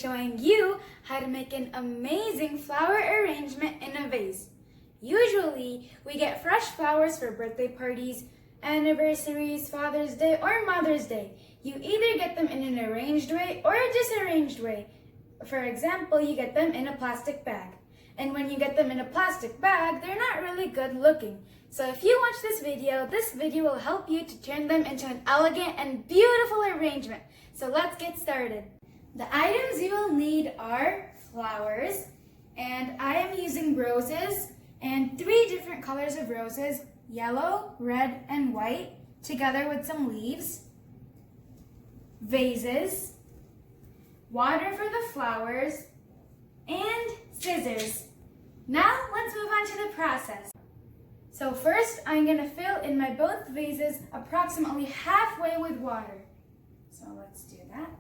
showing you how to make an amazing flower arrangement in a vase. Usually, we get fresh flowers for birthday parties, anniversaries, Father's Day, or Mother's Day. You either get them in an arranged way or a disarranged way. For example, you get them in a plastic bag. And when you get them in a plastic bag, they're not really good looking. So if you watch this video will help you to turn them into an elegant and beautiful arrangement. So let's get started. The items you will need are flowers, and I am using roses and 3 different colors of roses, yellow, red, and white, together with some leaves, vases, water for the flowers, and scissors. Now let's move on to the process. So first, I'm going to fill in my both vases approximately halfway with water. So let's do that.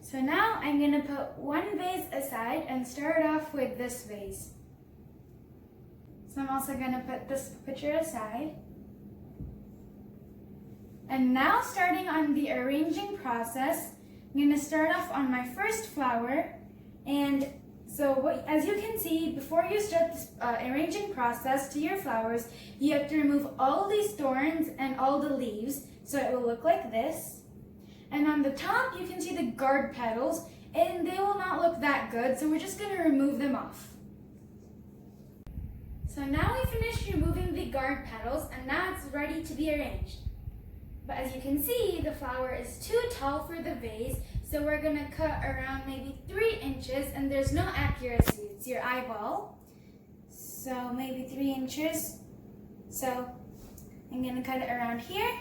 So now I'm going to put one vase aside and start off with this vase. So I'm also going to put this picture aside. And now starting on the arranging process, I'm going to start off on my first flower. And so as you can see, before you start this arranging process to your flowers, you have to remove all these thorns and all the leaves. So it will look like this. And on the top, you can see the guard petals, and they will not look that good, so we're just going to remove them off. So now we finished removing the guard petals, and now it's ready to be arranged. But as you can see, the flower is too tall for the vase, so we're going to cut around maybe 3 inches, and there's no accuracy, it's your eyeball. So maybe 3 inches. So I'm going to cut it around here.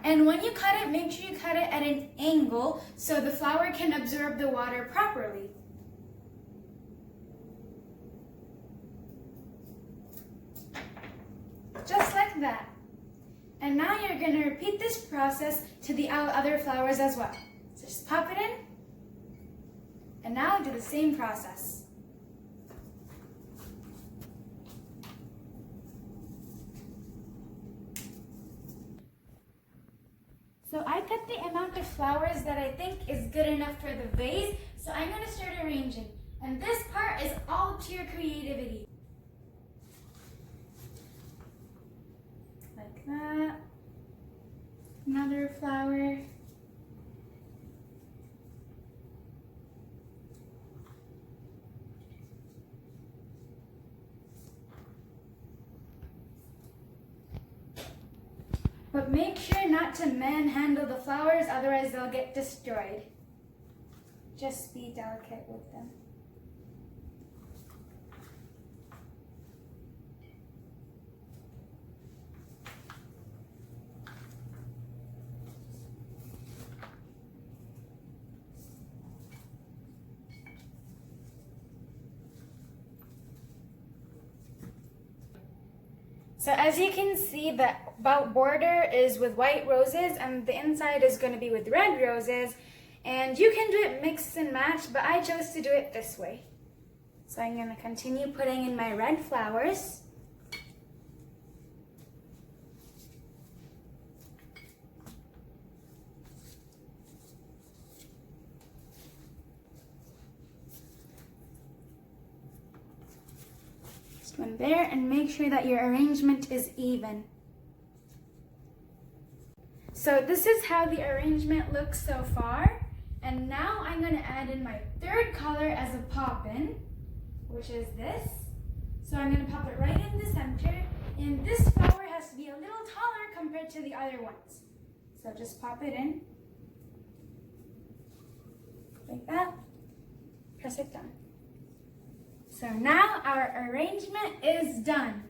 And when you cut it, make sure you cut it at an angle so the flower can absorb the water properly. Just like that. And now you're going to repeat this process to the other flowers as well. So just pop it in, and now do the same process. So I cut the amount of flowers that I think is good enough for the vase, so I'm going to start arranging. And this part is all to your creativity. Like that. Another flower. But make sure not to manhandle the flowers, otherwise they'll get destroyed. Just be delicate with them. So as you can see, the border is with white roses and the inside is going to be with red roses. And you can do it mix and match, but I chose to do it this way. So I'm going to continue putting in my red flowers. One there, and make sure that your arrangement is even. So this is how the arrangement looks so far, and now I'm going to add in my third color as a pop-in, which is this. So I'm going to pop it right in the center, and this flower has to be a little taller compared to the other ones. So just pop it in, like that, press it down. So now our arrangement is done.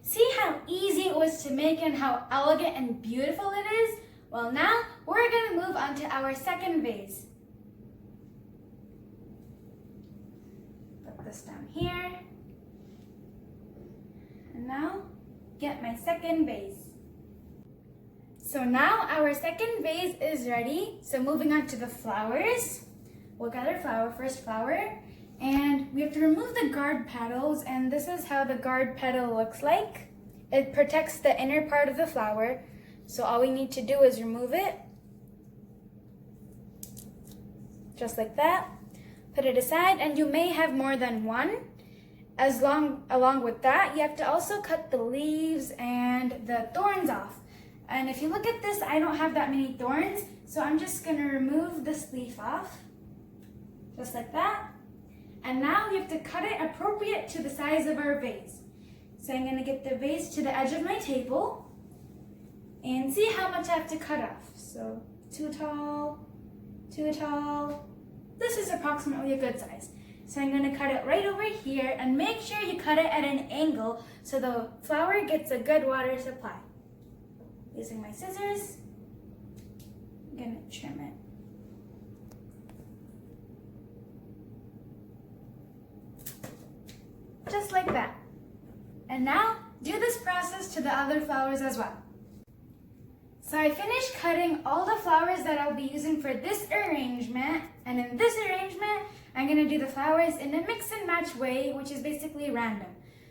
See how easy it was to make and how elegant and beautiful it is, well now we're going to move on to our second vase. Put this down here. And now, get my second vase. So now our second vase is ready. So moving on to the flowers. We'll get our first flower. And we have to remove the guard petals, and this is how the guard petal looks like. It protects the inner part of the flower. So all we need to do is remove it. Just like that. Put it aside, and you may have more than one. Along with that, you have to also cut the leaves and the thorns off. And if you look at this, I don't have that many thorns, so I'm just going to remove this leaf off. Just like that. And now we have to cut it appropriate to the size of our vase. So I'm going to get the vase to the edge of my table and see how much I have to cut off. So too tall. This is approximately a good size. So I'm going to cut it right over here, and make sure you cut it at an angle so the flower gets a good water supply. Using my scissors, I'm going to trim it. Just like that. And now, do this process to the other flowers as well. So I finished cutting all the flowers that I'll be using for this arrangement, and in this arrangement, I'm going to do the flowers in a mix and match way, which is basically random.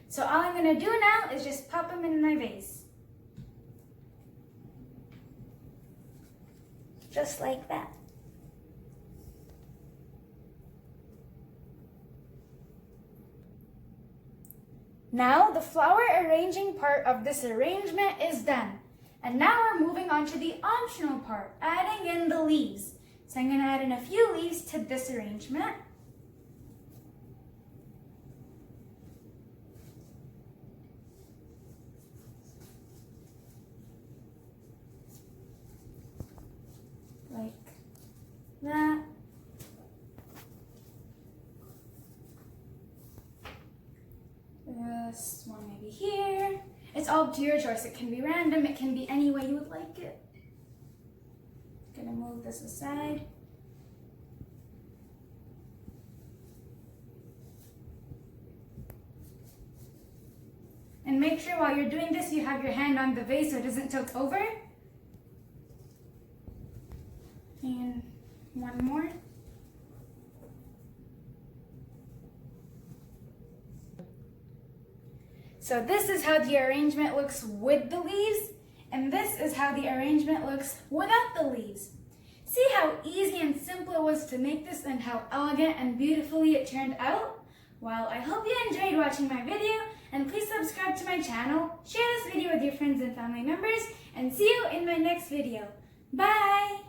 So all I'm going to do now is just pop them in my vase. Just like that. Now the flower arranging part of this arrangement is done. And now we're moving on to the optional part, adding in the leaves. So I'm going to add in a few leaves to this arrangement. Like that. This one maybe here. It's all up to your choice. It can be random. It can be any way you would like it. Gonna move this aside. And make sure while you're doing this, you have your hand on the vase so it doesn't tilt over. And one more. So this is how the arrangement looks with the leaves, and this is how the arrangement looks without the leaves. See how easy and simple it was to make this and how elegant and beautifully it turned out? Well, I hope you enjoyed watching my video, and please subscribe to my channel, share this video with your friends and family members, and see you in my next video. Bye!